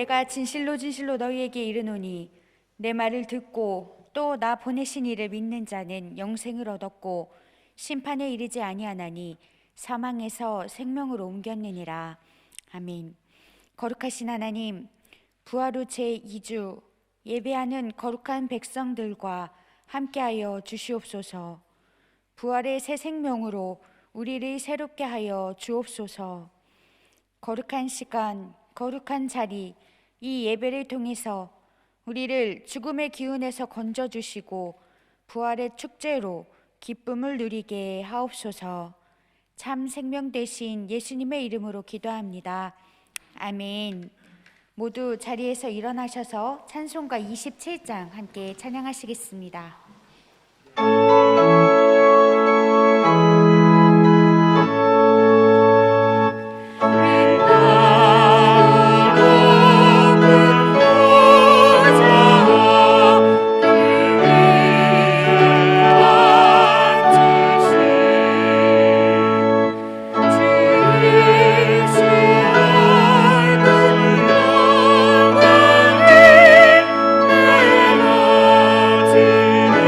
내가 진실로 진실로 너희에게 이르노니 내 말을 듣고 또 나 보내신 이를 믿는 자는 영생을 얻었고 심판에 이르지 아니하나니 사망에서 생명으로 옮겼느니라. 아멘. 거룩하신 하나님, 부활 후 제2주 예배하는 거룩한 백성들과 함께하여 주시옵소서. 부활의 새 생명으로 우리를 새롭게 하여 주옵소서. 거룩한 시간, 거룩한 자리, 이 예배를 통해서 우리를 죽음의 기운에서 건져주시고 부활의 축제로 기쁨을 누리게 하옵소서. 참 생명 되신 예수님의 이름으로 기도합니다. 아멘. 모두 자리에서 일어나셔서 찬송가 27장 함께 찬양하시겠습니다. 주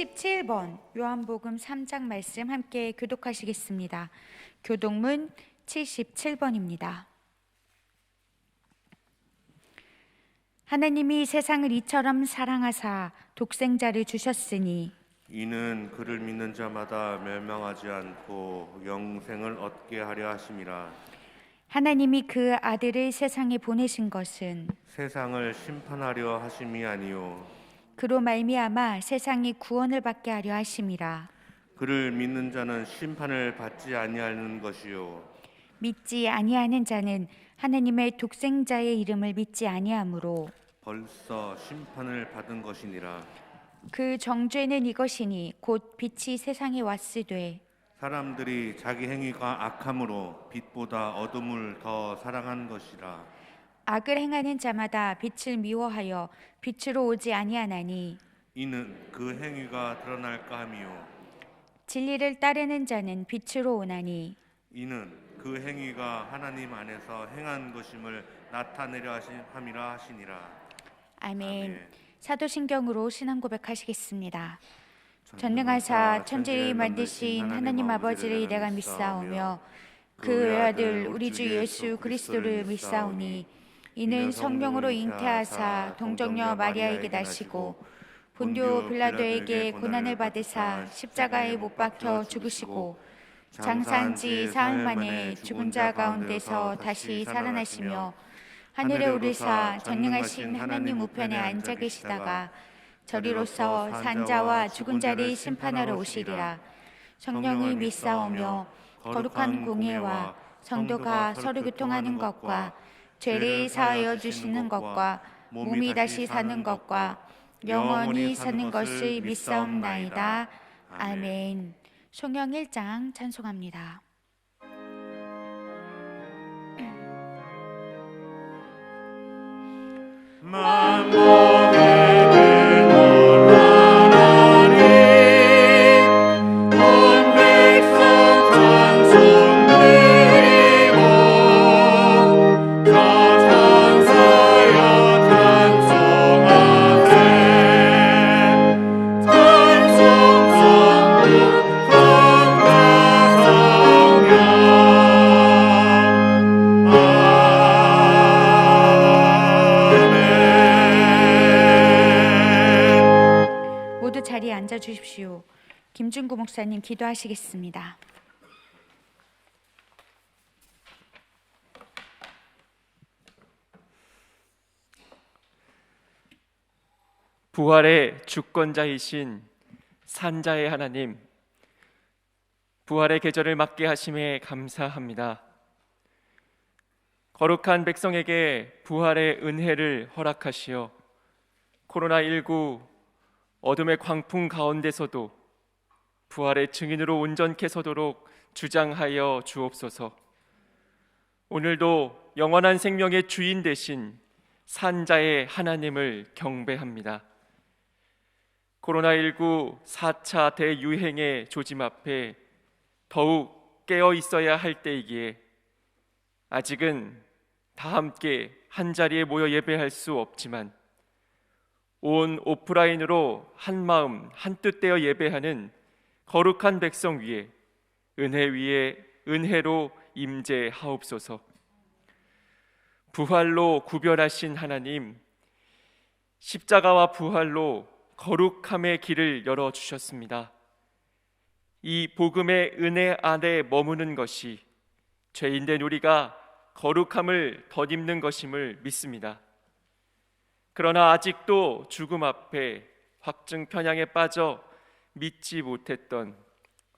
17번 요한복음 3장 말씀 함께 교독하시겠습니다. 교독문 77번입니다. 하나님이 세상을 이처럼 사랑하사 독생자를 주셨으니 이는 그를 믿는 자마다 멸망하지 않고 영생을 얻게 하려 하심이라. 하나님이 그 아들을 세상에 보내신 것은 세상을 심판하려 하심이 아니요 그로 말미암아 세상이 구원을 받게 하려 하심이라. 그를 믿는 자는 심판을 받지 아니하는 것이요 믿지 아니하는 자는 하나님의 독생자의 이름을 믿지 아니하므로 벌써 심판을 받은 것이니라. 그 정죄는 이것이니 곧 빛이 세상에 왔으되 사람들이 자기 행위가 악함으로 빛보다 어둠을 더 사랑한 것이라. 악을 행하는 자마다 빛을 미워하여 빛으로 오지 아니하나니 이는 그 행위가 드러날까 함이요 진리를 따르는 자는 빛으로 오나니 이는 그 행위가 하나님 안에서 행한 것임을 나타내려 함이라 하시니라. 아멘. 사도신경으로 신앙 고백하시겠습니다. 전능하사 천지를 만드신 하나님 아버지를 내가 믿사오며 그 외아들 우리 주 예수 그리스도를 믿사오니 이는 성령으로 잉태하사 동정녀 마리아에게 나시고 본디오 빌라도에게 고난을 받으사 십자가에 못 박혀 죽으시고 장사한 지 사흘 만에 죽은 자 가운데서 다시 살아나시며 하늘에 오르사 전능하신 하나님 우편에 앉아 계시다가 저리로서 산자와 죽은 자를 심판하러 오시리라. 성령을 믿사오며 거룩한 공예와 성도가 서로 교통하는 것과 죄를 사하여 주시는 것과 몸이 다시 사는 것과 영원히 사는 것을 믿사옵나이다. 아멘. 송영 1장 찬송합니다. 자리에 앉아 주십시오. 김준구 목사님 기도하시겠습니다. 부활의 주권자이신 산자의 하나님, 부활의 계절을 맞게 하심에 감사합니다. 거룩한 백성에게 부활의 은혜를 허락하시어 코로나19 어둠의 광풍 가운데서도 부활의 증인으로 온전케 서도록 주장하여 주옵소서. 오늘도 영원한 생명의 주인 되신 산자의 하나님을 경배합니다. 코로나19 4차 대유행의 조짐 앞에 더욱 깨어 있어야 할 때이기에 아직은 다 함께 한자리에 모여 예배할 수 없지만 온 오프라인으로 한마음 한뜻 되어 예배하는 거룩한 백성 위에 은혜 위에 은혜로 임재하옵소서. 부활로 구별하신 하나님, 십자가와 부활로 거룩함의 길을 열어주셨습니다. 이 복음의 은혜 안에 머무는 것이 죄인된 우리가 거룩함을 덧입는 것임을 믿습니다. 그러나 아직도 죽음 앞에 확증 편향에 빠져 믿지 못했던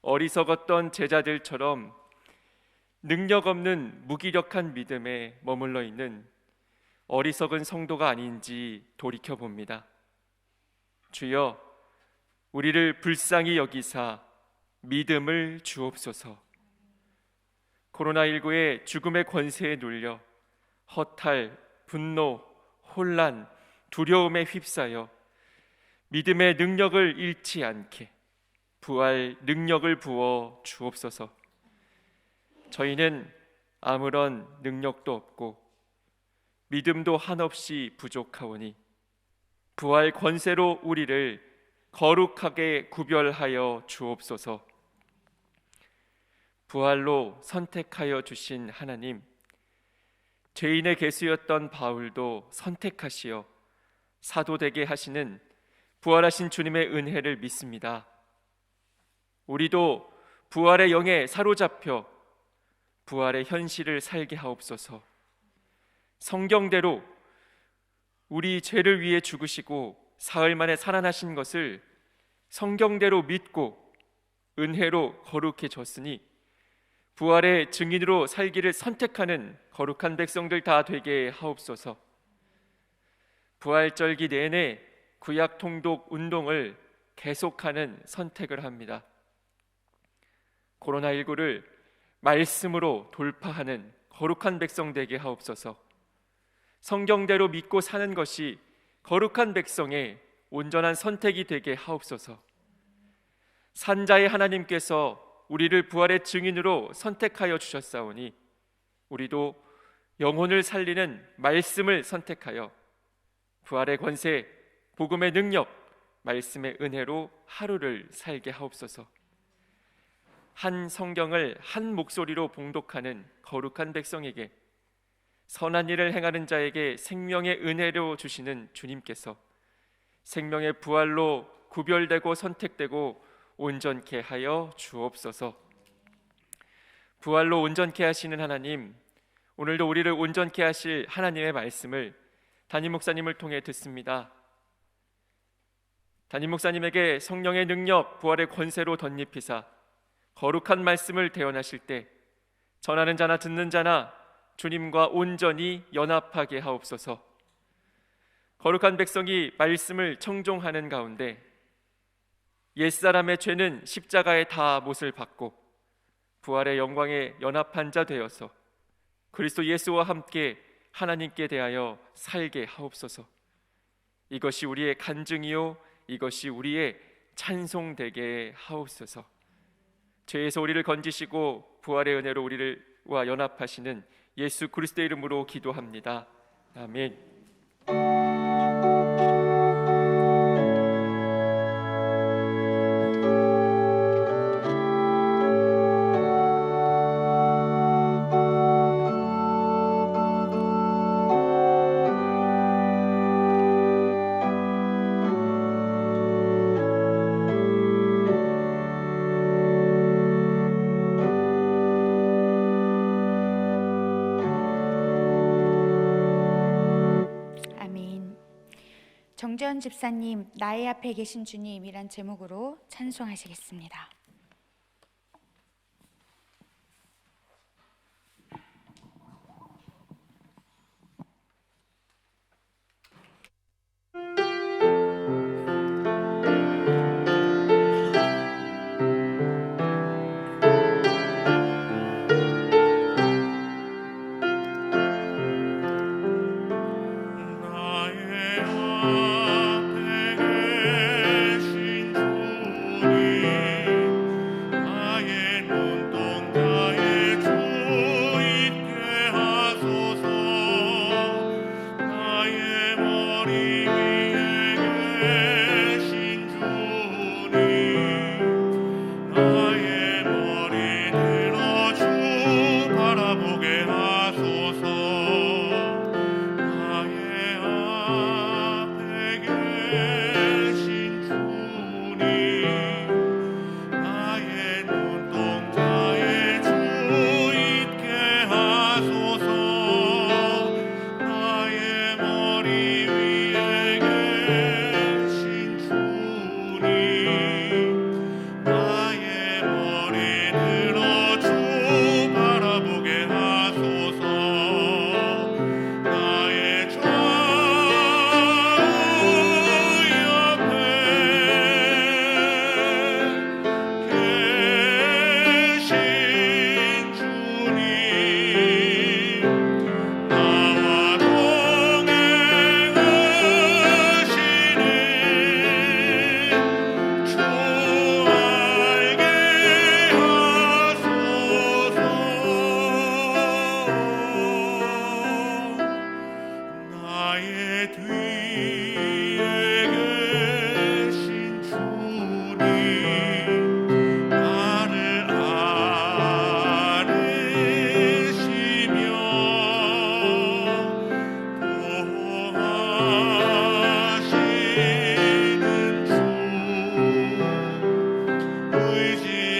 어리석었던 제자들처럼 능력 없는 무기력한 믿음에 머물러 있는 어리석은 성도가 아닌지 돌이켜봅니다. 주여, 우리를 불쌍히 여기사 믿음을 주옵소서. 코로나19의 죽음의 권세에 눌려 허탈, 분노, 혼란, 두려움에 휩싸여 믿음의 능력을 잃지 않게 부활 능력을 부어 주옵소서. 저희는 아무런 능력도 없고 믿음도 한없이 부족하오니 부활 권세로 우리를 거룩하게 구별하여 주옵소서. 부활로 선택하여 주신 하나님, 죄인의 계수였던 바울도 선택하시어 사도 되게 하시는 부활하신 주님의 은혜를 믿습니다. 우리도 부활의 영에 사로잡혀 부활의 현실을 살게 하옵소서. 성경대로 우리 죄를 위해 죽으시고 사흘 만에 살아나신 것을 성경대로 믿고 은혜로 거룩해졌으니 부활의 증인으로 살기를 선택하는 거룩한 백성들 다 되게 하옵소서. 부활절기 내내 구약 통독 운동을 계속하는 선택을 합니다. 코로나19를 말씀으로 돌파하는 거룩한 백성 되게 하옵소서. 성경대로 믿고 사는 것이 거룩한 백성의 온전한 선택이 되게 하옵소서. 산자의 하나님께서 우리를 부활의 증인으로 선택하여 주셨사오니 우리도 영혼을 살리는 말씀을 선택하여 부활의 권세, 복음의 능력, 말씀의 은혜로 하루를 살게 하옵소서. 한 성경을 한 목소리로 봉독하는 거룩한 백성에게, 선한 일을 행하는 자에게 생명의 은혜로 주시는 주님께서 생명의 부활로 구별되고 선택되고 온전케 하여 주옵소서. 부활로 온전케 하시는 하나님, 오늘도 우리를 온전케 하실 하나님의 말씀을 담임 목사님을 통해 듣습니다. 담임 목사님에게 성령의 능력, 부활의 권세로 덧입히사 거룩한 말씀을 대언하실 때 전하는 자나 듣는 자나 주님과 온전히 연합하게 하옵소서. 거룩한 백성이 말씀을 청종하는 가운데 옛사람의 죄는 십자가에 다 못을 받고 부활의 영광에 연합한 자 되어서 그리스도 예수와 함께 하나님께 대하여 살게 하옵소서. 이것이 우리의 간증이요 이것이 우리의 찬송되게 하옵소서. 죄에서 우리를 건지시고 부활의 은혜로 우리와 연합하시는 예수 그리스도의 이름으로 기도합니다. 아멘. 정재현 집사님, 나의 앞에 계신 주님이란 제목으로 찬송하시겠습니다. 앞에 계신 주님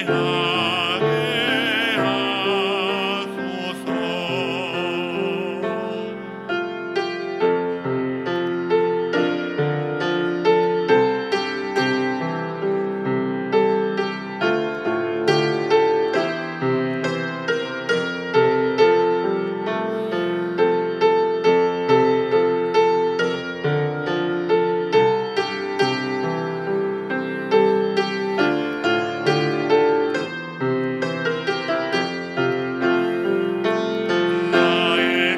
나의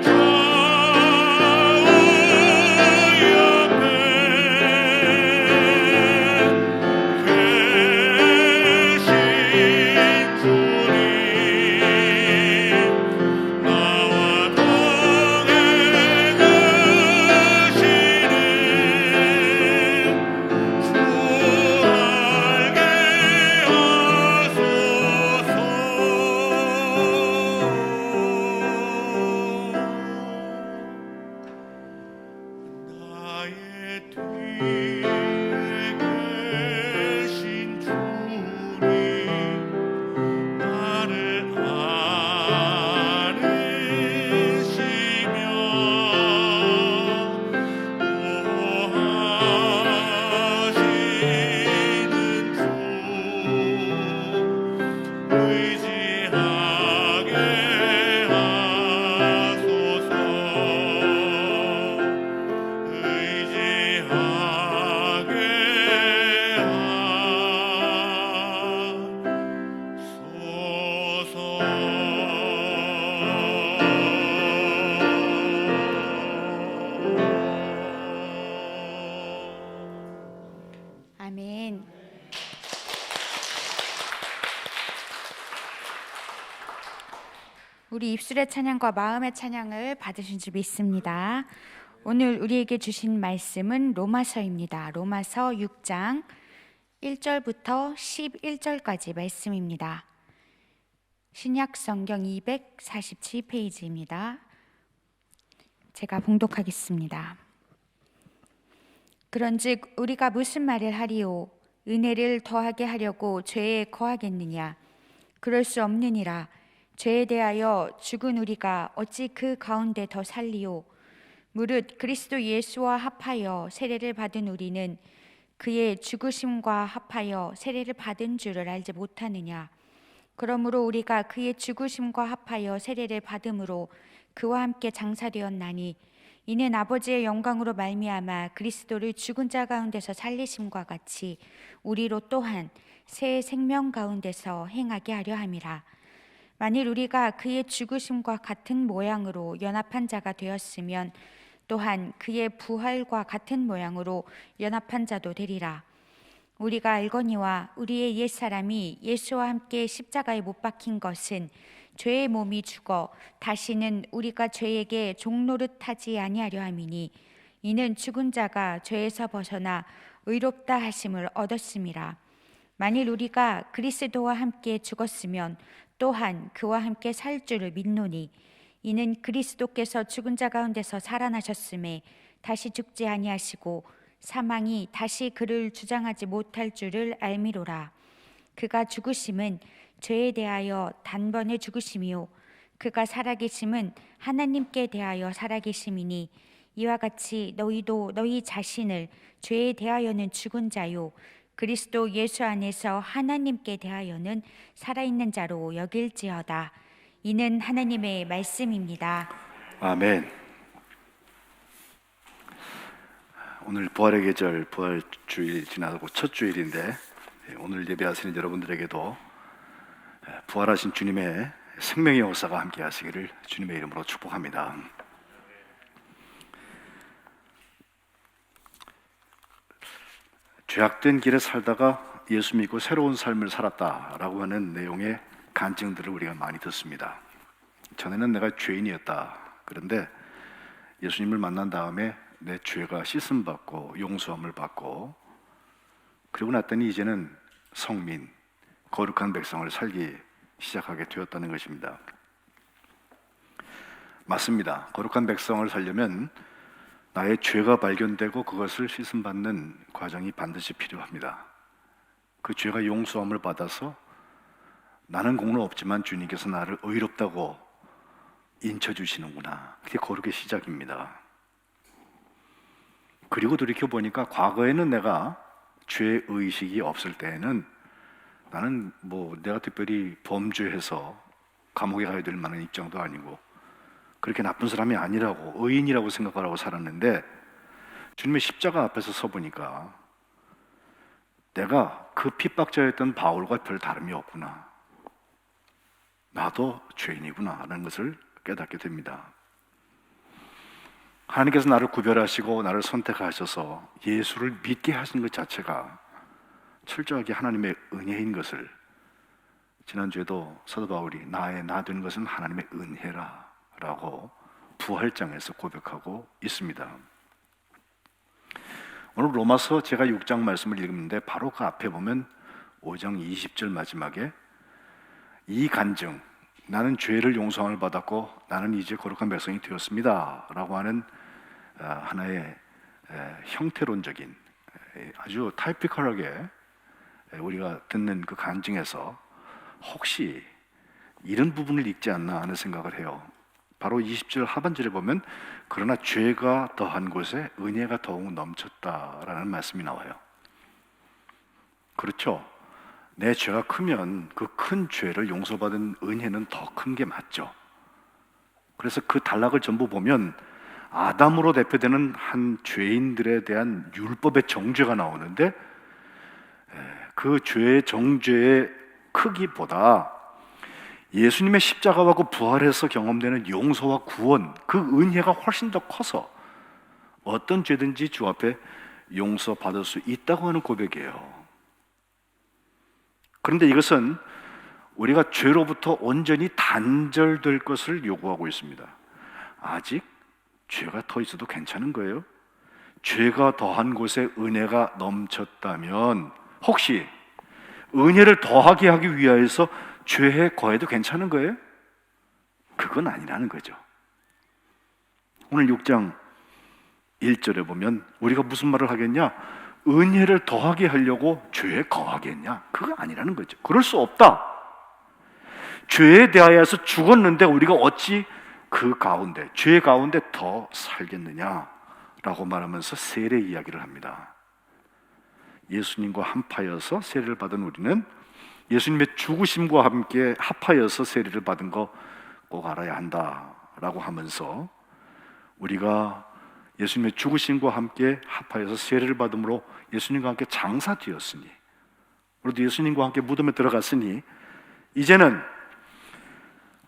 좌우 옆에 계신 주님, 나와 동행하시는 주 알게 하소서. 나의 뒤에 계신 주님, 나를 안으시며 보호하시는 주 의지하게 하소서. 의지하게 하소서. 아멘. 우리 입술의 찬양과 마음의 찬양을 받으신 줄 믿습니다. 오늘 우리에게 주신 말씀은 로마서입니다. 로마서 6장 1절부터 11절까지 말씀입니다. 신약 성경 247페이지입니다. 제가 봉독하겠습니다. 그런즉 우리가 무슨 말을 하리요? 은혜를 더하게 하려고 죄에 거하겠느냐? 그럴 수 없느니라. 죄에 대하여 죽은 우리가 어찌 그 가운데 더 살리요? 무릇 그리스도 예수와 합하여 세례를 받은 우리는 그의 죽으심과 합하여 세례를 받은 줄을 알지 못하느냐? 그러므로 우리가 그의 죽으심과 합하여 세례를 받음으로 그와 함께 장사되었나니 이는 아버지의 영광으로 말미암아 그리스도를 죽은 자 가운데서 살리심과 같이 우리로 또한 새 생명 가운데서 행하게 하려 함이라. 만일 우리가 그의 죽으심과 같은 모양으로 연합한 자가 되었으면 또한 그의 부활과 같은 모양으로 연합한 자도 되리라. 우리가 알거니와 우리의 옛사람이 예수와 함께 십자가에 못 박힌 것은 죄의 몸이 죽어 다시는 우리가 죄에게 종노릇하지 아니하려 함이니 이는 죽은 자가 죄에서 벗어나 의롭다 하심을 얻었음이라. 만일 우리가 그리스도와 함께 죽었으면 또한 그와 함께 살 줄을 믿노니 이는 그리스도께서 죽은 자 가운데서 살아나셨음에 다시 죽지 아니하시고 사망이 다시 그를 주장하지 못할 줄을 알미로라. 그가 죽으심은 죄에 대하여 단번에 죽으심이요 그가 살아계심은 하나님께 대하여 살아계심이니 이와 같이 너희도 너희 자신을 죄에 대하여는 죽은 자요 그리스도 예수 안에서 하나님께 대하여는 살아있는 자로 여길지어다. 이는 하나님의 말씀입니다. 아멘. 오늘 부활의 계절, 부활주일 지나고 첫 주일인데 오늘 예배하시는 여러분들에게도 부활하신 주님의 생명의 역사가 함께 하시기를 주님의 이름으로 축복합니다. 죄악된 길에 살다가 예수 믿고 새로운 삶을 살았다라고 하는 내용의 간증들을 우리가 많이 듣습니다. 전에는 내가 죄인이었다. 그런데 예수님을 만난 다음에 내 죄가 씻음받고 용서함을 받고 그리고 났더니 이제는 성민, 거룩한 백성을 살기 시작하게 되었다는 것입니다. 맞습니다. 거룩한 백성을 살려면 나의 죄가 발견되고 그것을 씻음받는 과정이 반드시 필요합니다. 그 죄가 용서함을 받아서 나는 공로 없지만 주님께서 나를 의롭다고 인쳐주시는구나. 그게 거룩의 시작입니다. 그리고 돌이켜보니까 과거에는 내가 죄 의식이 없을 때에는 나는 내가 특별히 범죄해서 감옥에 가야 될 만한 입장도 아니고 그렇게 나쁜 사람이 아니라고, 의인이라고 생각을 하고 살았는데 주님의 십자가 앞에서 서보니까 내가 그 핍박자였던 바울과 별 다름이 없구나, 나도 죄인이구나 라는 것을 깨닫게 됩니다. 하나님께서 나를 구별하시고 나를 선택하셔서 예수를 믿게 하신 것 자체가 철저하게 하나님의 은혜인 것을, 지난주에도 사도 바울이 나의 나 된 것은 하나님의 은혜라 라고 부활장에서 고백하고 있습니다. 오늘 로마서 제가 6장 말씀을 읽는데 바로 그 앞에 보면 5장 20절 마지막에 이 간증, 나는 죄를 용서함을 받았고 나는 이제 거룩한 백성이 되었습니다 라고 하는 하나의 형태론적인, 아주 타이피컬하게 우리가 듣는 그 간증에서 혹시 이런 부분을 읽지 않나 하는 생각을 해요. 바로 20절 하반절에 보면 그러나 죄가 더한 곳에 은혜가 더욱 넘쳤다라는 말씀이 나와요. 그렇죠. 내 죄가 크면 그 큰 죄를 용서받은 은혜는 더 큰 게 맞죠. 그래서 그 단락을 전부 보면 아담으로 대표되는 한 죄인들에 대한 율법의 정죄가 나오는데 그 죄의 정죄의 크기보다 예수님의 십자가와 그 부활에서 경험되는 용서와 구원, 그 은혜가 훨씬 더 커서 어떤 죄든지 주 앞에 용서받을 수 있다고 하는 고백이에요. 그런데 이것은 우리가 죄로부터 온전히 단절될 것을 요구하고 있습니다. 아직 죄가 더 있어도 괜찮은 거예요? 죄가 더한 곳에 은혜가 넘쳤다면 혹시 은혜를 더하게 하기 위하여서 죄에 거해도 괜찮은 거예요? 그건 아니라는 거죠. 오늘 6장 1절에 보면 우리가 무슨 말을 하겠냐? 은혜를 더하게 하려고 죄에 거하겠냐? 그거 아니라는 거죠. 그럴 수 없다. 죄에 대하여서 죽었는데 우리가 어찌 그 가운데, 죄 가운데 더 살겠느냐? 라고 말하면서 세례 이야기를 합니다. 예수님과 한파여서 세례를 받은 우리는 예수님의 죽으심과 함께 합하여서 세례를 받은 거 꼭 알아야 한다라고 하면서 우리가 예수님의 죽으심과 함께 합하여서 세례를 받음으로 예수님과 함께 장사되었으니, 우리도 예수님과 함께 무덤에 들어갔으니 이제는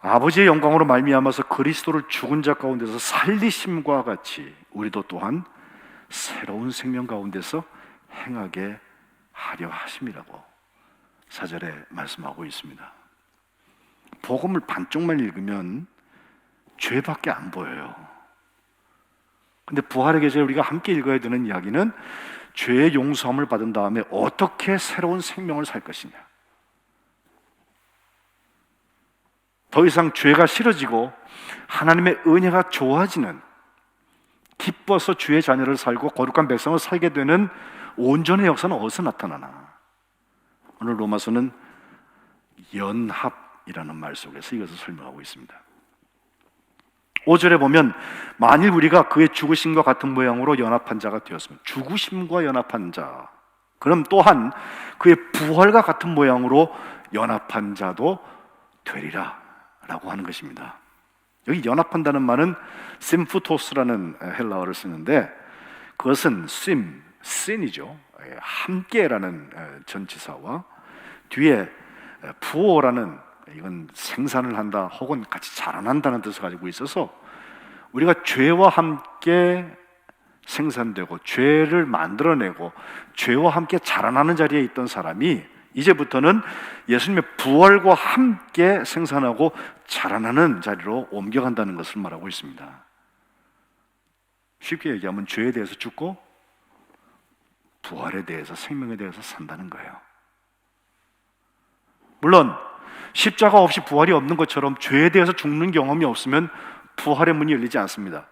아버지의 영광으로 말미암아서 그리스도를 죽은 자 가운데서 살리심과 같이 우리도 또한 새로운 생명 가운데서 행하게 하려 하심이라고 4절에 말씀하고 있습니다. 복음을 반쪽만 읽으면 죄밖에 안 보여요. 근데 부활의 계시를 우리가 함께 읽어야 되는 이야기는 죄의 용서함을 받은 다음에 어떻게 새로운 생명을 살 것이냐, 더 이상 죄가 싫어지고 하나님의 은혜가 좋아지는, 기뻐서 주의 자녀를 살고 거룩한 백성을 살게 되는 온전의 역사는 어디서 나타나나? 오늘 로마서는 연합이라는 말 속에서 이것을 설명하고 있습니다. 5절에 보면 만일 우리가 그의 죽으심과 같은 모양으로 연합한 자가 되었으면, 죽으심과 연합한 자, 그럼 또한 그의 부활과 같은 모양으로 연합한 자도 되리라 라고 하는 것입니다. 여기 연합한다는 말은 심푸토스라는 헬라어를 쓰는데 그것은 신이죠. 함께라는 전치사와 뒤에 부어라는, 이건 생산을 한다 혹은 같이 자라난다는 뜻을 가지고 있어서 우리가 죄와 함께 생산되고 죄를 만들어내고 죄와 함께 자라나는 자리에 있던 사람이 이제부터는 예수님의 부활과 함께 생산하고 자라나는 자리로 옮겨간다는 것을 말하고 있습니다. 쉽게 얘기하면 죄에 대해서 죽고 부활에 대해서, 생명에 대해서 산다는 거예요. 물론 십자가 없이 부활이 없는 것처럼 죄에 대해서 죽는 경험이 없으면 부활의 문이 열리지 않습니다.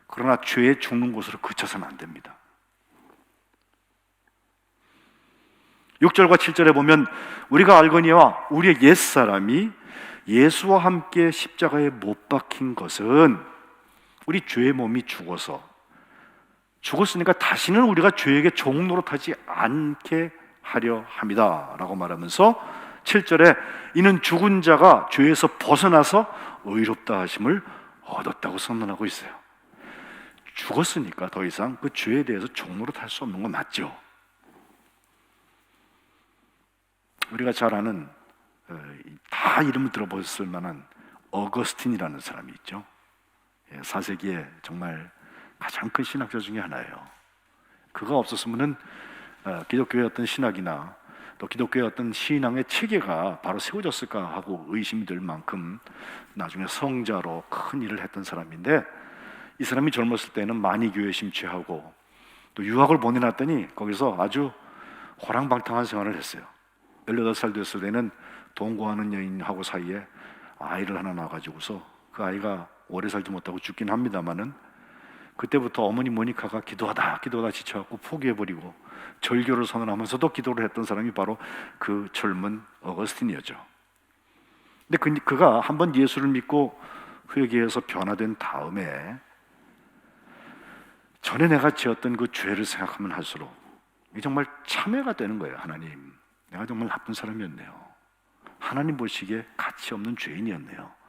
그러나 죄에 죽는 곳으로 그쳐서는 안 됩니다. 6절과 7절에 보면 우리가 알거니와 우리의 옛사람이 예수와 함께 십자가에 못 박힌 것은 우리 죄의 몸이 죽었으니까 다시는 우리가 죄에게 종 노릇하지 않게 하려 함이다 라고 말하면서 7절에 이는 죽은 자가 죄에서 벗어나서 의롭다 하심을 얻었다고 선언하고 있어요. 죽었으니까 더 이상 그 죄에 대해서 종 노릇할 수 없는 건 맞죠. 우리가 잘 아는 다 이름을 들어보셨을 만한 어거스틴이라는 사람이 있죠. 4세기에 정말 가장 큰 신학자 중에 하나예요. 그가 없었으면은 기독교의 어떤 신학이나 또 기독교의 어떤 신앙의 체계가 바로 세워졌을까 하고 의심이 들 만큼 나중에 성자로 큰 일을 했던 사람인데, 이 사람이 젊었을 때는 많이 교회에 심취하고 또 유학을 보내놨더니 거기서 아주 호랑방탕한 생활을 했어요. 18살 됐을 때는 동거하는 여인하고 사이에 아이를 하나 낳아가지고서 그 아이가 오래 살지 못하고 죽긴 합니다만은, 그때부터 어머니 모니카가 기도하다 지쳐갖고 포기해버리고 절교를 선언하면서도 기도를 했던 사람이 바로 그 젊은 어거스틴이었죠. 근데 그가 한번 예수를 믿고 회개해서 변화된 다음에 전에 내가 지었던 그 죄를 생각하면 할수록 이게 정말 참회가 되는 거예요. 하나님, 내가 정말 나쁜 사람이었네요. 하나님 보시기에 가치 없는 죄인이었네요.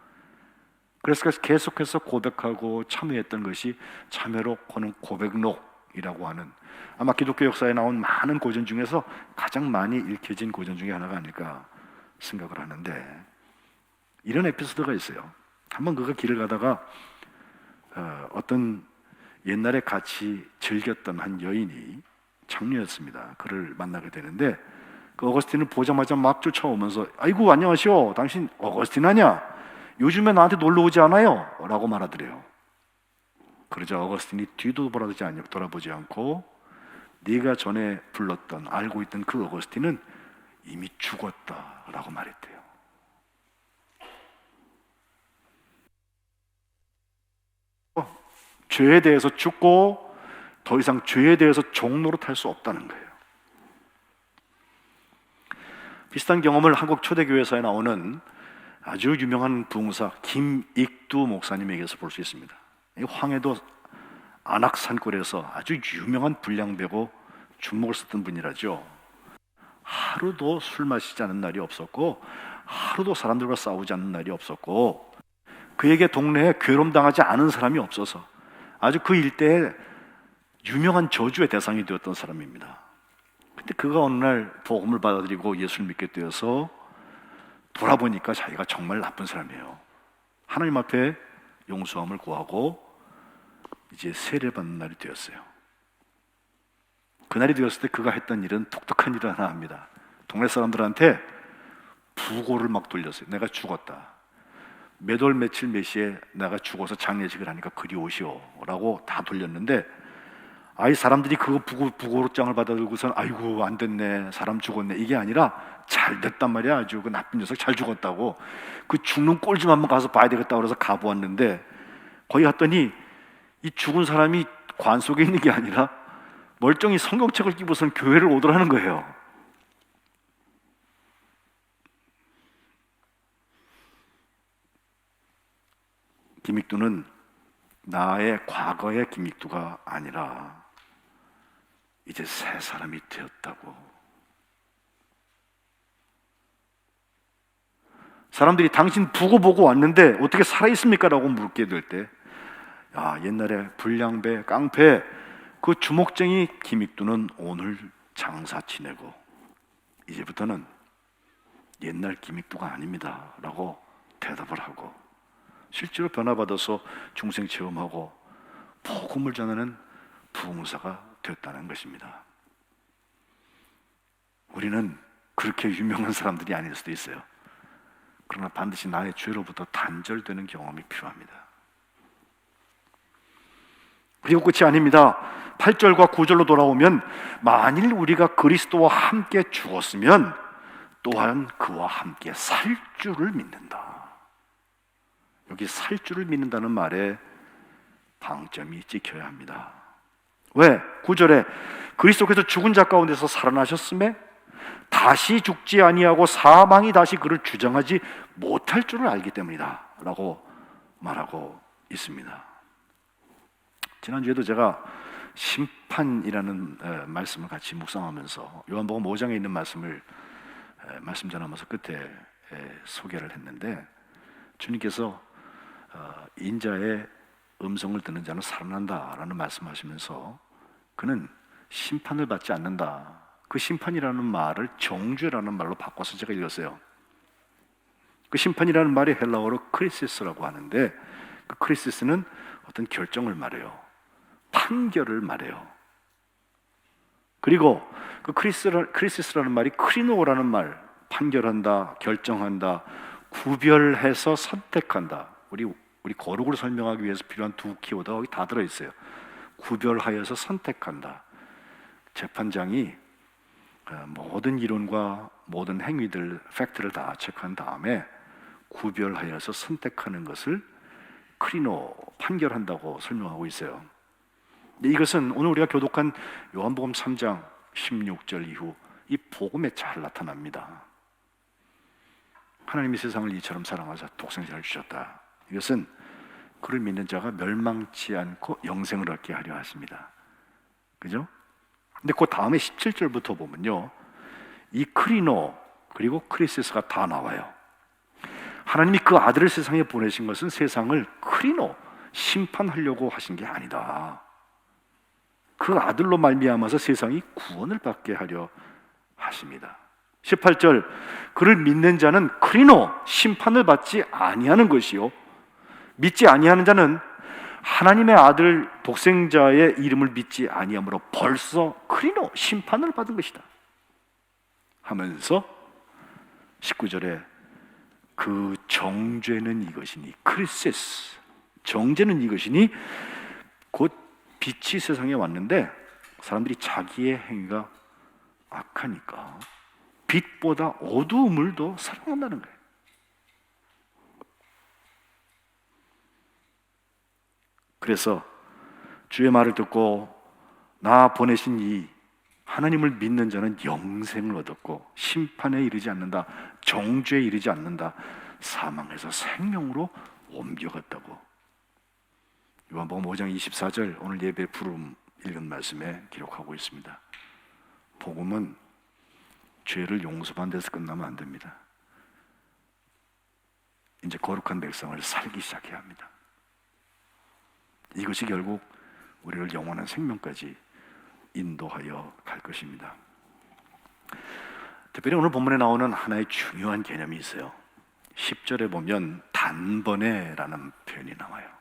그래서 계속해서 고백하고 참회했던 것이 참회로 하는 고백록이라고 하는, 아마 기독교 역사에 나온 많은 고전 중에서 가장 많이 읽혀진 고전 중에 하나가 아닐까 생각을 하는데, 이런 에피소드가 있어요. 한번 그가 길을 가다가 어떤 옛날에 같이 즐겼던 한 여인이 장녀였습니다. 그를 만나게 되는데 그 어거스틴을 보자마자 막 쫓아오면서 아이고 안녕하시오, 당신 어거스틴 아냐? 요즘에 나한테 놀러 오지 않아요? 라고 말하더래요. 그러자 어거스틴이 뒤도 돌아보지 않고 네가 전에 불렀던 알고 있던 그 어거스틴은 이미 죽었다 라고 말했대요. 죄에 대해서 죽고 더 이상 죄에 대해서 종노릇할 수 없다는 거예요. 비슷한 경험을 한국 초대교회사에 나오는 아주 유명한 부흥사 김익두 목사님에게서 볼 수 있습니다. 황해도 안악산골에서 아주 유명한 불량배고 주먹을 썼던 분이라죠. 하루도 술 마시지 않은 날이 없었고 하루도 사람들과 싸우지 않는 날이 없었고 그에게 동네에 괴롭당하지 않은 사람이 없어서 아주 그 일대에 유명한 저주의 대상이 되었던 사람입니다. 근데 그가 어느 날 복음을 받아들이고 예수를 믿게 되어서 돌아보니까 자기가 정말 나쁜 사람이에요. 하나님 앞에 용서함을 구하고 이제 세례받는 날이 되었어요. 그날이 되었을 때 그가 했던 일은 독특한 일을 하나 합니다. 동네 사람들한테 부고를 막 돌렸어요. 내가 죽었다. 몇 월 며칠 몇 시에 내가 죽어서 장례식을 하니까 그리 오시오 라고 다 돌렸는데, 아이 사람들이 그거 부고장을 받아들고선 아이고 안 됐네, 사람 죽었네, 이게 아니라 잘 됐단 말이야. 아주 그 나쁜 녀석 잘 죽었다고, 그 죽는 꼴 좀 한번 가서 봐야 되겠다고 그래서 가보았는데, 거기 갔더니 이 죽은 사람이 관 속에 있는 게 아니라 멀쩡히 성경책을 끼고선 교회를 오더라는 거예요. 김익두는 나의 과거의 김익두가 아니라 이제 새 사람이 되었다고. 사람들이 당신 부고 보고 왔는데 어떻게 살아있습니까? 라고 물게 될 때, 야, 옛날에 불량배, 깡패, 그 주먹쟁이 김익두는 오늘 장사 지내고 이제부터는 옛날 김익두가 아닙니다 라고 대답을 하고 실제로 변화받아서 중생 체험하고 복음을 전하는 부흥사가 됐다는 것입니다. 우리는 그렇게 유명한 사람들이 아닐 수도 있어요. 그러나 반드시 나의 죄로부터 단절되는 경험이 필요합니다. 그리고 끝이 아닙니다. 8절과 9절로 돌아오면 만일 우리가 그리스도와 함께 죽었으면 또한 그와 함께 살 줄을 믿는다. 여기 살 줄을 믿는다는 말에 방점이 찍혀야 합니다. 왜? 9절에 그리스도께서 죽은 자 가운데서 살아나셨음에 다시 죽지 아니하고 사망이 다시 그를 주장하지 못할 줄을 알기 때문이다 라고 말하고 있습니다. 지난주에도 제가 심판이라는 말씀을 같이 묵상하면서 요한복음 5장에 있는 말씀을 말씀 전하면서 끝에 소개를 했는데, 주님께서 인자의 음성을 듣는 자는 살아난다라는 말씀하시면서 그는 심판을 받지 않는다, 그 심판이라는 말을 정죄라는 말로 바꿔서 제가 읽었어요. 그 심판이라는 말이 헬라어로 크리시스라고 하는데, 그 크리시스는 어떤 결정을 말해요. 판결을 말해요. 그리고 그 크리시스라는 말이 크리노라는 말, 판결한다, 결정한다, 구별해서 선택한다. 우리 거룩을 설명하기 위해서 필요한 두 키워드가 거기 다 들어있어요. 구별하여서 선택한다. 재판장이 모든 이론과 모든 행위들, 팩트를 다 체크한 다음에 구별하여서 선택하는 것을 크리노, 판결한다고 설명하고 있어요. 이것은 오늘 우리가 교독한 요한복음 3장 16절 이후 이 복음에 잘 나타납니다. 하나님이 세상을 이처럼 사랑하사 독생자를 주셨다. 이것은 그를 믿는 자가 멸망치 않고 영생을 얻게 하려 하십니다. 그죠? 근데 그 다음에 17절부터 보면요, 이 크리노 그리고 크리시스가 다 나와요. 하나님이 그 아들을 세상에 보내신 것은 세상을 크리노, 심판하려고 하신 게 아니다. 그 아들로 말미암아서 세상이 구원을 받게 하려 하십니다. 18절, 그를 믿는 자는 크리노, 심판을 받지 아니하는 것이요, 믿지 아니하는 자는 하나님의 아들 독생자의 이름을 믿지 아니함으로 벌써 크리노, 심판을 받은 것이다 하면서 19절에 그 정죄는 이것이니, 크리시스, 정죄는 이것이니, 곧 빛이 세상에 왔는데 사람들이 자기의 행위가 악하니까 빛보다 어두움을 더 사랑한다는 거예요. 그래서 주의 말을 듣고 나 보내신 이 하나님을 믿는 자는 영생을 얻었고 심판에 이르지 않는다, 정죄에 이르지 않는다, 사망에서 생명으로 옮겨갔다고 요한복음 5장 24절 오늘 예배 부름 읽은 말씀에 기록하고 있습니다. 복음은 죄를 용서받는 데서 끝나면 안 됩니다. 이제 거룩한 백성을 살기 시작해야 합니다. 이것이 결국 우리를 영원한 생명까지 인도하여 갈 것입니다. 특별히 오늘 본문에 나오는 하나의 중요한 개념이 있어요. 10절에 보면 단번에라는 표현이 나와요.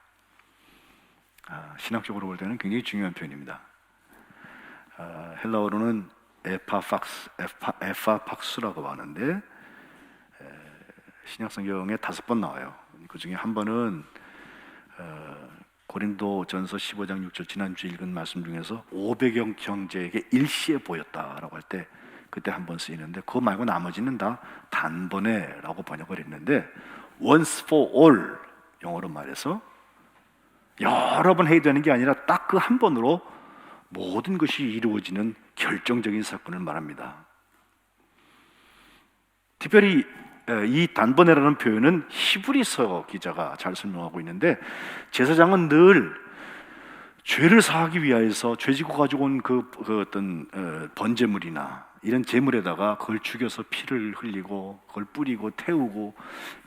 신학적으로 볼 때는 굉장히 중요한 표현입니다. 헬라어로는 에파팍스라고 하는데 신약성경에 5번 나와요. 그 중에 한 번은 고린도전서 15장 6절 지난주 읽은 말씀 중에서 500여 형제에게 일시에 보였다라고 할 때 그때 한 번 쓰이는데, 그거 말고 나머지는 다 단번에라고 번역을 했는데, once for all, 영어로 말해서 여러 번 해야 되는 게 아니라 딱 그 한 번으로 모든 것이 이루어지는 결정적인 사건을 말합니다. 특별히 이 단번에라는 표현은 히브리서 기자가 잘 설명하고 있는데, 제사장은 늘 죄를 사하기 위하여서 죄지고 가지고 온 그 어떤 번제물이나 이런 제물에다가 그걸 죽여서 피를 흘리고 그걸 뿌리고 태우고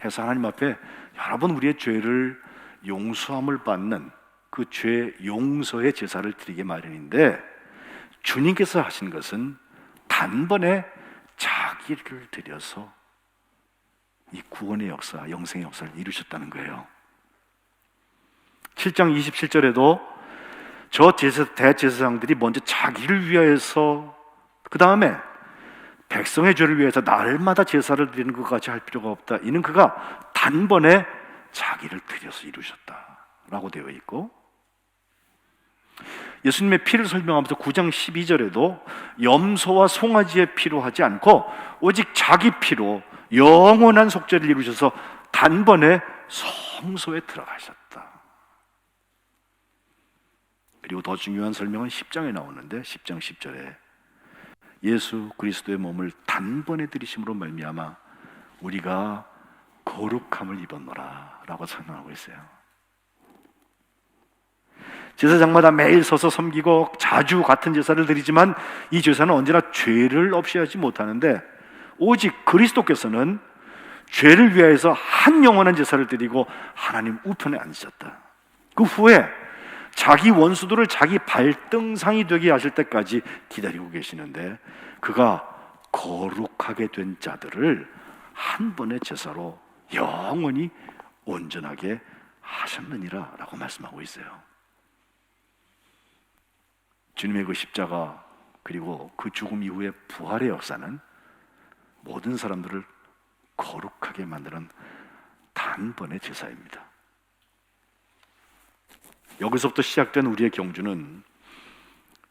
해서 하나님 앞에 여러 번 우리의 죄를 용서함을 받는 그 죄 용서의 제사를 드리게 마련인데, 주님께서 하신 것은 단번에 자기를 드려서 이 구원의 역사, 영생의 역사를 이루셨다는 거예요. 7장 27절에도 저 대제사장들이 먼저 자기를 위하여서, 그 다음에 백성의 죄를 위해서 날마다 제사를 드리는 것 같이 할 필요가 없다. 이는 그가 단번에 자기를 드려서 이루셨다라고 되어 있고, 예수님의 피를 설명하면서 9장 12절에도 염소와 송아지의 피로 하지 않고 오직 자기 피로 영원한 속죄를 이루셔서 단번에 성소에 들어가셨다. 그리고 더 중요한 설명은 10장에 나오는데 10장 10절에 예수 그리스도의 몸을 단번에 들이심으로 말미암아 우리가 거룩함을 입었노라 라고 선언하고 있어요. 제사장마다 매일 서서 섬기고 자주 같은 제사를 드리지만 이 제사는 언제나 죄를 없이 하지 못하는데, 오직 그리스도께서는 죄를 위하여서 한 영원한 제사를 드리고 하나님 우편에 앉으셨다. 그 후에 자기 원수들을 자기 발등상이 되게 하실 때까지 기다리고 계시는데, 그가 거룩하게 된 자들을 한 번의 제사로 영원히 온전하게 하셨느니라 라고 말씀하고 있어요. 주님의 그 십자가 그리고 그 죽음 이후의 부활의 역사는 모든 사람들을 거룩하게 만드는 단번의 제사입니다. 여기서부터 시작된 우리의 경주는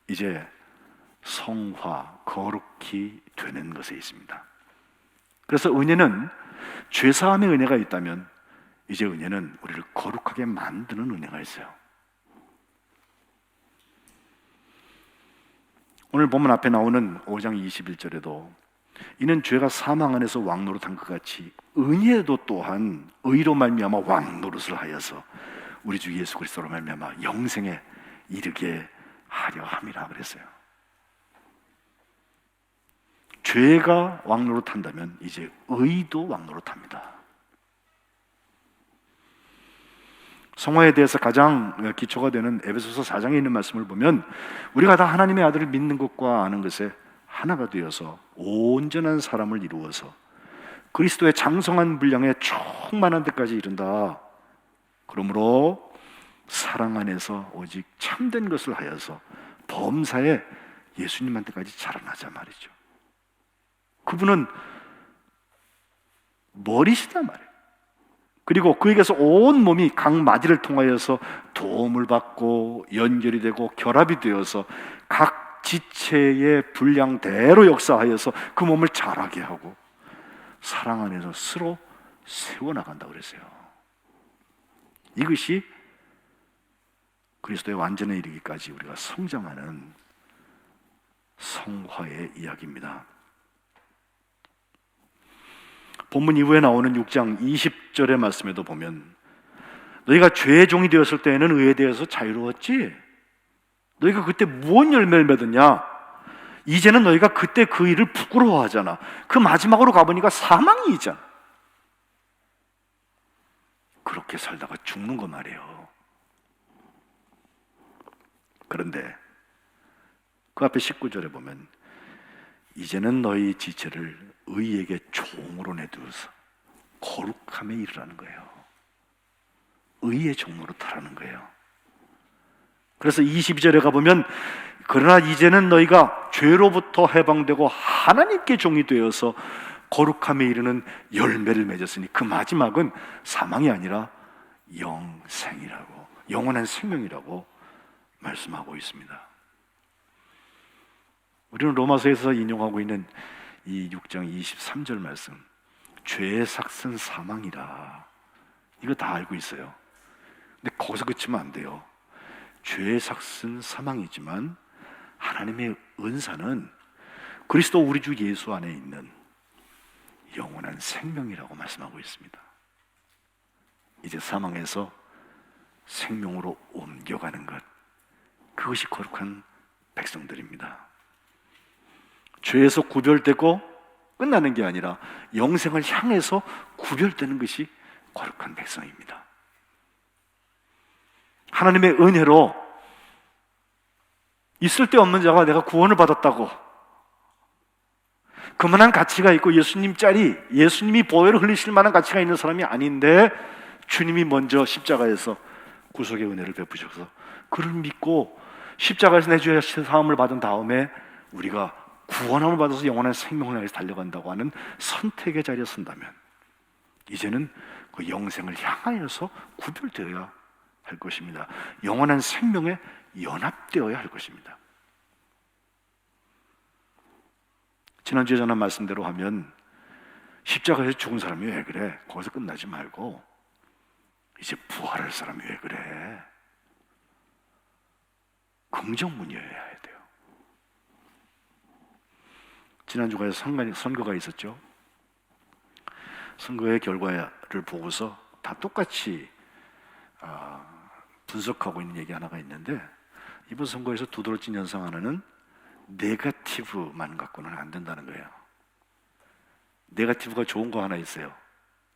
이제 성화, 거룩히 되는 것에 있습니다. 그래서 은혜는 죄사함의 은혜가 있다면 이제 은혜는 우리를 거룩하게 만드는 은혜가 있어요. 오늘 본문 앞에 나오는 5장 21절에도 이는 죄가 사망 안에서 왕노릇한 것 같이 은혜도 또한 의로 말미암아 왕노릇을 하여서 우리 주 예수 그리스도로 말미암아 영생에 이르게 하려 함이라 그랬어요. 죄가 왕노릇한다면 이제 의도 왕노릇합니다. 성화에 대해서 가장 기초가 되는 에베소서 4장에 있는 말씀을 보면 우리가 다 하나님의 아들을 믿는 것과 아는 것에 하나가 되어서 온전한 사람을 이루어서 그리스도의 장성한 분량에 충만한 데까지 이른다. 그러므로 사랑 안에서 오직 참된 것을 하여서 범사에 예수님한테까지 자라나자 말이죠. 그분은 머리시단 말이에요. 그리고 그에게서 온 몸이 각 마디를 통하여서 도움을 받고 연결이 되고 결합이 되어서 각 지체의 분량대로 역사하여서 그 몸을 자라게 하고 사랑 안에서 스스로 세워나간다고 그랬어요. 이것이 그리스도의 완전에 이르기까지 우리가 성장하는 성화의 이야기입니다. 본문 이후에 나오는 6장 20절의 말씀에도 보면 너희가 죄의 종이 되었을 때에는 의에 대해서 자유로웠지? 너희가 그때 무슨 열매를 맺었냐? 이제는 너희가 그때 그 일을 부끄러워하잖아. 그 마지막으로 가보니까 사망이잖아. 그렇게 살다가 죽는 거 말이에요. 그런데 그 앞에 19절에 보면 이제는 너희 지체를 의에게 종으로 내두어서 거룩함에 이르라는 거예요. 의의 종으로 타라는 거예요. 그래서 22절에 가보면 그러나 이제는 너희가 죄로부터 해방되고 하나님께 종이 되어서 거룩함에 이르는 열매를 맺었으니 그 마지막은 사망이 아니라 영생이라고, 영원한 생명이라고 말씀하고 있습니다. 우리는 로마서에서 인용하고 있는 이 6장 23절 말씀, 죄의 삭은 사망이라, 이거 다 알고 있어요. 근데 거기서 그치면 안 돼요. 죄의 삭은 사망이지만 하나님의 은사는 그리스도 우리 주 예수 안에 있는 영원한 생명이라고 말씀하고 있습니다. 이제 사망에서 생명으로 옮겨가는 것, 그것이 거룩한 백성들입니다. 죄에서 구별되고 끝나는 게 아니라 영생을 향해서 구별되는 것이 거룩한 백성입니다. 하나님의 은혜로 있을 데 없는 자가 내가 구원을 받았다고 그만한 가치가 있고 예수님이 보혈을 흘리실 만한 가치가 있는 사람이 아닌데 주님이 먼저 십자가에서 구속의 은혜를 베푸셔서 그를 믿고 십자가에서 내 죄의 사함을 받은 다음에 우리가 구원함을 받아서 영원한 생명을 향해서 달려간다고 하는 선택의 자리에 선다면 이제는 그 영생을 향하여서 구별되어야 할 것입니다. 영원한 생명에 연합되어야 할 것입니다. 지난주에 전한 말씀대로 하면 십자가에서 죽은 사람이 왜 그래? 거기서 끝나지 말고 이제 부활할 사람이 왜 그래? 긍정문이어야 돼요. 지난주에 선거가 있었죠. 선거의 결과를 보고서 다 똑같이 분석하고 있는 얘기 하나가 있는데, 이번 선거에서 두드러진 현상 하나는 네거티브만 갖고는 안 된다는 거예요. 네거티브가 좋은 거 하나 있어요.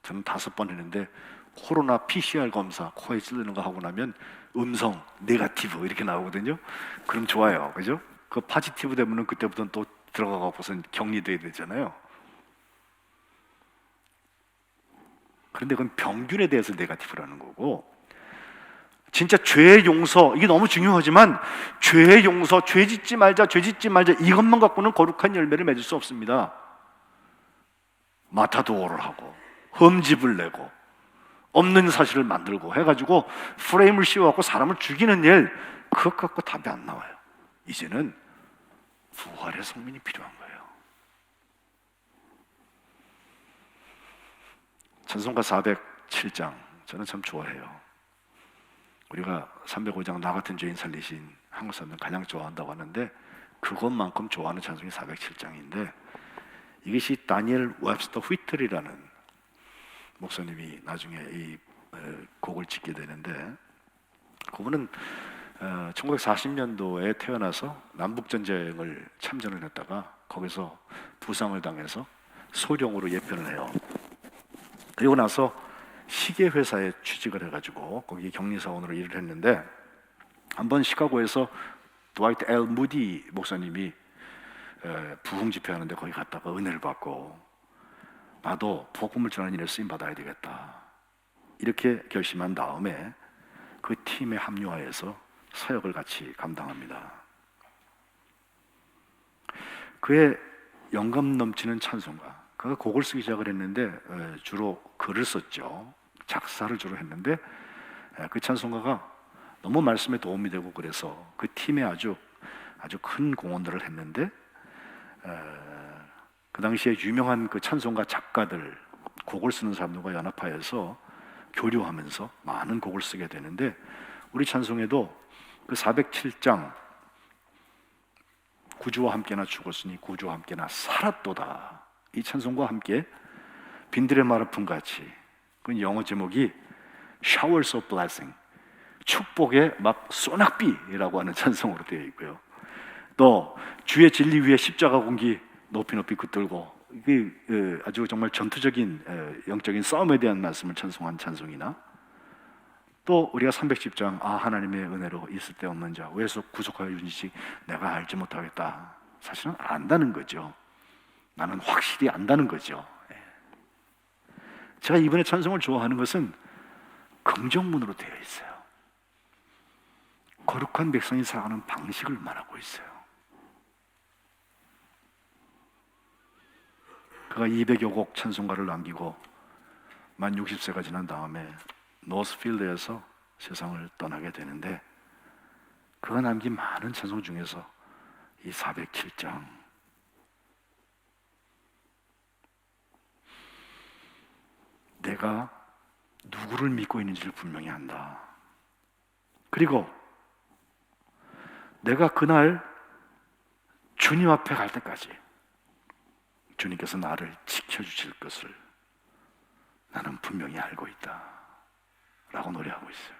저는 5번 했는데 코로나 PCR 검사 코에 찌르는 거 하고 나면 음성 네거티브 이렇게 나오거든요. 그럼 좋아요, 그죠? 그 포지티브 되면은 그때부터는 또 들어가고 무슨 격리돼야 되잖아요. 그런데 그건 평균에 대해서 네거티브라는 거고, 진짜 죄의 용서, 이게 너무 중요하지만 죄의 용서, 죄 짓지 말자 이것만 갖고는 거룩한 열매를 맺을 수 없습니다. 마타도어를 하고 흠집을 내고 없는 사실을 만들고 해가지고 프레임을 씌워갖고 사람을 죽이는 일, 그것 갖고 답이 안 나와요. 이제는 부활의 성민이 필요한 거예요. 찬송가 407장 저는 참 좋아해요. 우리가 305장 나 같은 죄인 살리신 한국 사람들 가장 좋아한다고 하는데, 그것만큼 좋아하는 찬송이 407장인데, 이것이 다니엘 웹스터 휘틀이라는 목사님이 나중에 이 곡을 짓게 되는데, 그분은 1940년도에 태어나서 남북전쟁을 참전을 했다가 거기서 부상을 당해서 소령으로 예편을 해요. 그리고 나서 시계 회사에 취직을 해가지고 거기 격리사원으로 일을 했는데, 한번 시카고에서 드와이트 엘 무디 목사님이 부흥 집회하는데 거기 갔다가 은혜를 받고, 나도 복음을 전하는 일에 쓰임 받아야 되겠다 이렇게 결심한 다음에 그 팀에 합류하여서 사역을 같이 감당합니다. 그의 영감 넘치는 찬송가, 그가 곡을 쓰기 시작을 했는데 주로 글을 썼죠. 작사를 주로 했는데, 그 찬송가가 너무 말씀에 도움이 되고 그래서 그 팀에 아주 큰 공헌들을 했는데, 그 당시에 유명한 그 찬송가 작가들, 곡을 쓰는 사람들과 연합하여서 교류하면서 많은 곡을 쓰게 되는데, 우리 찬송에도 그 407장 구주와 함께나 죽었으니 구주와 함께나 살았도다, 이 찬송과 함께 빈들의 마라풍 같이, 그 영어 제목이 Showers of Blessing, 축복의 막 소낙비라고 하는 찬송으로 되어 있고요. 또 주의 진리 위에 십자가 공기 높이 깃들고, 이게 아주 정말 전투적인 영적인 싸움에 대한 말씀을 찬송한 찬송이나, 또 우리가 310장 하나님의 은혜로 있을 때 없는 자 왜서 구속하여 주시지 내가 알지 못하겠다, 사실은 안다는 거죠. 나는 확실히 안다는 거죠. 제가 이번에 찬송을 좋아하는 것은 긍정문으로 되어 있어요. 거룩한 백성이 살아가는 방식을 말하고 있어요. 그가 200여 곡 찬송가를 남기고 만 60세가 지난 다음에 노스필드에서 세상을 떠나게 되는데, 그가 남긴 많은 찬송 중에서 이 407장, 내가 누구를 믿고 있는지를 분명히 안다. 그리고 내가 그날 주님 앞에 갈 때까지 주님께서 나를 지켜주실 것을 나는 분명히 알고 있다 라고 노래하고 있어요.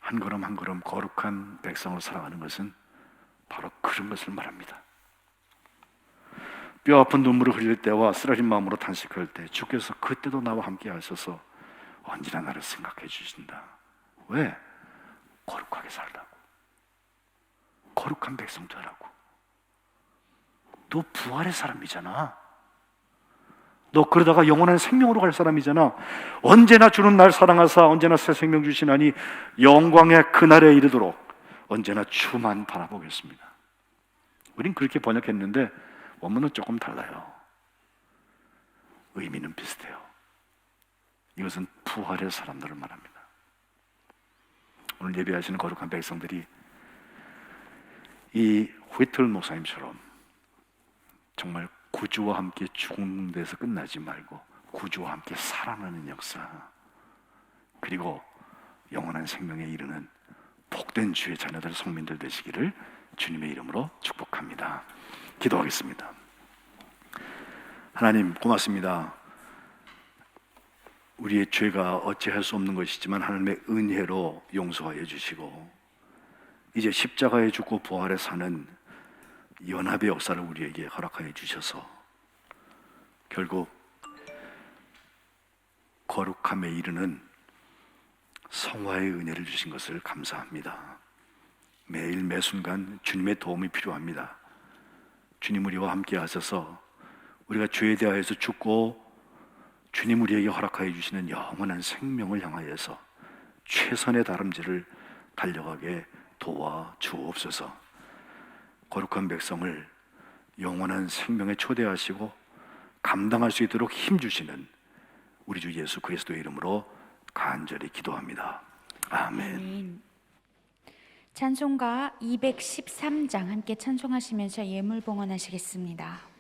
한 걸음 한 걸음 거룩한 백성으로 살아가는 것은 바로 그런 것을 말합니다. 뼈 아픈 눈물을 흘릴 때와 쓰라린 마음으로 탄식할 때 주께서 그때도 나와 함께 하셔서 언제나 나를 생각해 주신다. 왜? 거룩하게 살라고, 거룩한 백성 되라고. 너 부활의 사람이잖아. 너 그러다가 영원한 생명으로 갈 사람이잖아. 언제나 주는 날 사랑하사 언제나 새 생명 주시나니 영광의 그날에 이르도록 언제나 주만 바라보겠습니다. 우린 그렇게 번역했는데 원문은 조금 달라요. 의미는 비슷해요. 이것은 부활의 사람들을 말합니다. 오늘 예배하시는 거룩한 백성들이 이 휘틀 목사님처럼 정말 구주와 함께 죽는 데서 끝나지 말고 구주와 함께 살아나는 역사, 그리고 영원한 생명에 이르는 복된 주의 자녀들, 성민들 되시기를 주님의 이름으로 축복합니다. 기도하겠습니다. 하나님 고맙습니다. 우리의 죄가 어찌할 수 없는 것이지만 하나님의 은혜로 용서하여 주시고 이제 십자가에 죽고 부활에 사는 연합의 역사를 우리에게 허락하여 주셔서 결국 거룩함에 이르는 성화의 은혜를 주신 것을 감사합니다. 매일 매순간 주님의 도움이 필요합니다. 주님 우리와 함께 하셔서 우리가 죄에 대하여서 죽고 주님 우리에게 허락하여 주시는 영원한 생명을 향하여서 최선의 다름질을 달려가게 도와주옵소서. 거룩한 백성을 영원한 생명에 초대하시고 감당할 수 있도록 힘주시는 우리 주 예수 그리스도의 이름으로 간절히 기도합니다. 아멘. 아멘. 찬송가 213장 함께 찬송하시면서 예물 봉헌하시겠습니다.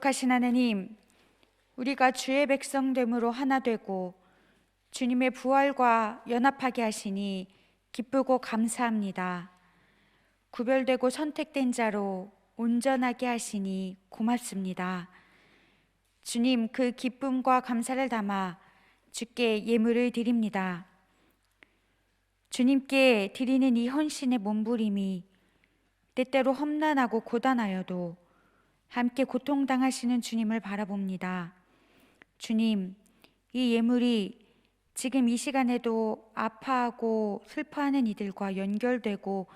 거룩하신 하나님, 우리가 주의 백성됨으로 하나 되고 주님의 부활과 연합하게 하시니 기쁘고 감사합니다. 구별되고 선택된 자로 온전하게 하시니 고맙습니다. 주님, 그 기쁨과 감사를 담아 주께 예물을 드립니다. 주님께 드리는 이 헌신의 몸부림이 때때로 험난하고 고단하여도 함께 고통당하시는 주님을 바라봅니다. 주님, 이 예물이 지금 이 시간에도 아파하고 슬퍼하는 이들과 연결되고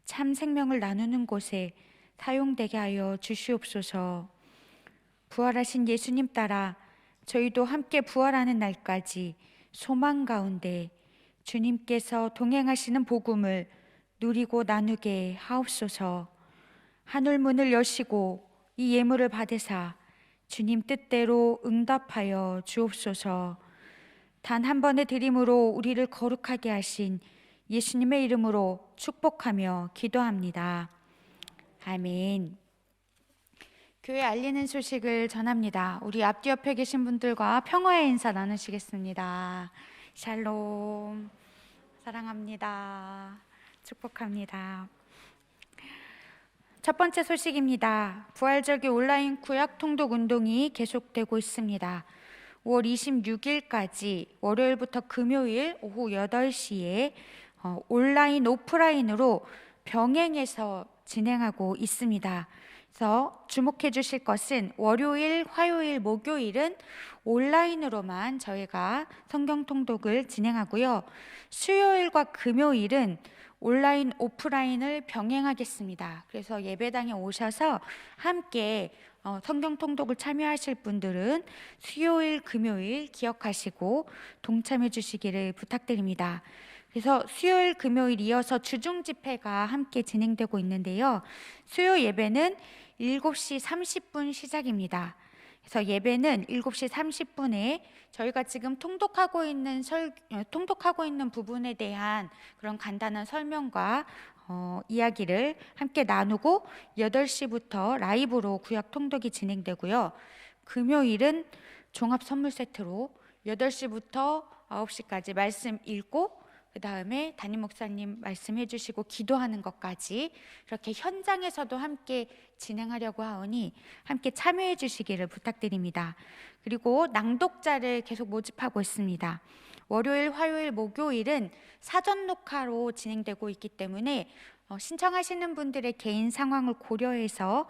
참 생명을 나누는 곳에 사용되게 하여 주시옵소서. 부활하신 예수님 따라 저희도 함께 부활하는 날까지 소망 가운데 주님께서 동행하시는 복음을 누리고 나누게 하옵소서. 하늘 문을 여시고 이 예물을 받으사 주님 뜻대로 응답하여 주옵소서. 단 한 번의 드림으로 우리를 거룩하게 하신 예수님의 이름으로 축복하며 기도합니다. 아멘. 교회 알리는 소식을 전합니다. 우리 앞뒤 옆에 계신 분들과 평화의 인사 나누시겠습니다. 샬롬, 사랑합니다. 축복합니다. 첫 번째 소식입니다. 부활절기 온라인 구약 통독 운동이 계속되고 있습니다. 5월 26일까지 월요일부터 금요일 오후 8시에 온라인, 오프라인으로 병행해서 진행하고 있습니다. 그래서 주목해 주실 것은 월요일, 화요일, 목요일은 온라인으로만 저희가 성경 통독을 진행하고요. 수요일과 금요일은 온라인, 오프라인을 병행하겠습니다. 그래서 예배당에 오셔서 함께 성경 통독을 참여하실 분들은 수요일, 금요일 기억하시고 동참해 주시기를 부탁드립니다. 그래서 수요일, 금요일 이어서 주중 집회가 함께 진행되고 있는데요. 수요 예배는 7시 30분 시작입니다. 그래서 예배는 7시 30분에 저희가 지금 통독하고 있는 부분에 대한 그런 간단한 설명과 이야기를 함께 나누고 8시부터 라이브로 구약 통독이 진행되고요. 금요일은 종합 선물 세트로 8시부터 9시까지 말씀 읽고 그 다음에 담임 목사님 말씀해 주시고 기도하는 것까지 이렇게 현장에서도 함께 진행하려고 하오니 함께 참여해 주시기를 부탁드립니다. 그리고 낭독자를 계속 모집하고 있습니다. 월요일, 화요일, 목요일은 사전 녹화로 진행되고 있기 때문에 신청하시는 분들의 개인 상황을 고려해서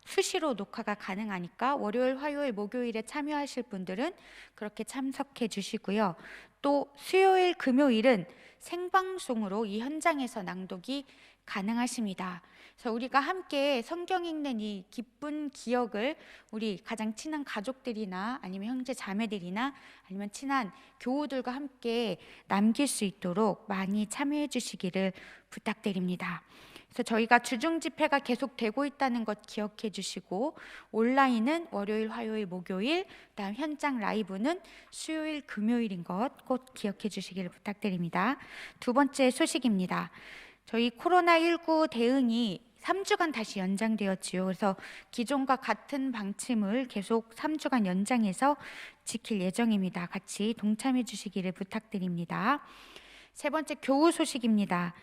수시로 녹화가 가능하니까 월요일, 화요일, 목요일에 참여하실 분들은 그렇게 참석해 주시고요. 또 수요일, 금요일은 생방송으로 이 현장에서 낭독이 가능하십니다. 그래서 우리가 함께 성경 읽는 이 기쁜 기억을 우리 가장 친한 가족들이나 아니면 형제 자매들이나 아니면 친한 교우들과 함께 남길 수 있도록 많이 참여해 주시기를 부탁드립니다. 그래서 저희가 주중 집회가 계속 되고 있다는 것 기억해 주시고 온라인은 월요일, 화요일, 목요일, 그다음 현장 라이브는 수요일, 금요일인 것 꼭 기억해 주시기를 부탁드립니다. 두 번째 소식입니다. 저희 코로나19 대응이 3주간 다시 연장되었지요. 그래서 기존과 같은 방침을 계속 3주간 연장해서 지킬 예정입니다. 같이 동참해 주시기를 부탁드립니다. 세 번째 교우 소식입니다.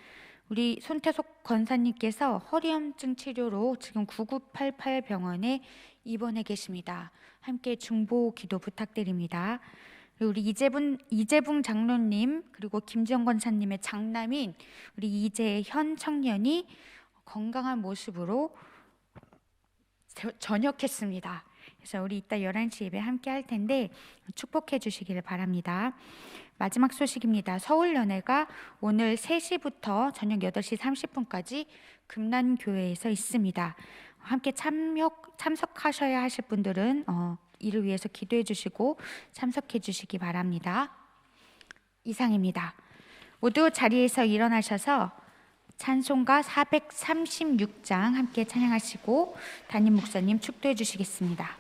우리 손태석 권사님께서 허리염증 치료로 지금 9988 병원에 입원해 계십니다. 함께 중보 기도 부탁드립니다. 우리 이재붕 장로님 그리고 김지영 권사님의 장남인 우리 이재현 청년이 건강한 모습으로 전역했습니다. 그래서 우리 이따 11시 예배 함께 할 텐데 축복해 주시기를 바랍니다. 마지막 소식입니다. 서울연회가 오늘 3시부터 저녁 8시 30분까지 금난교회에서 있습니다. 함께 참석하셔야 하실 분들은 이를 위해서 기도해 주시고 참석해 주시기 바랍니다. 이상입니다. 모두 자리에서 일어나셔서 찬송가 436장 함께 찬양하시고 담임 목사님 축도해 주시겠습니다.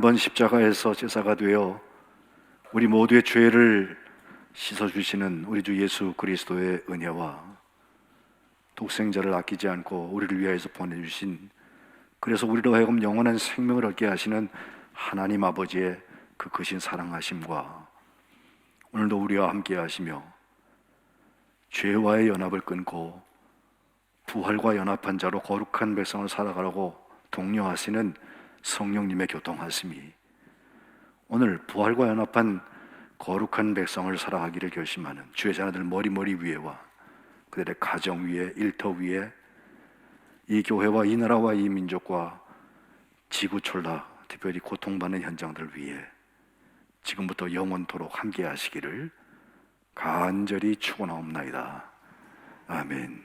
번 십자가에서 제사가 되어 우리 모두의 죄를 씻어주시는 우리 주 예수 그리스도의 은혜와 독생자를 아끼지 않고 우리를 위하여서 보내주신, 그래서 우리로 하여금 영원한 생명을 얻게 하시는 하나님 아버지의 그 크신 사랑하심과 오늘도 우리와 함께 하시며 죄와의 연합을 끊고 부활과 연합한 자로 거룩한 백성을 살아가라고 독려하시는 성령님의 교통하심이 오늘 부활과 연합한 거룩한 백성을 살아가기를 결심하는 주의 자녀들 머리 위에와 그들의 가정 위에, 일터 위에, 이 교회와 이 나라와 이 민족과 지구촌라 특별히 고통받는 현장들 위에 지금부터 영원토록 함께 하시기를 간절히 축원하옵나이다. 아멘.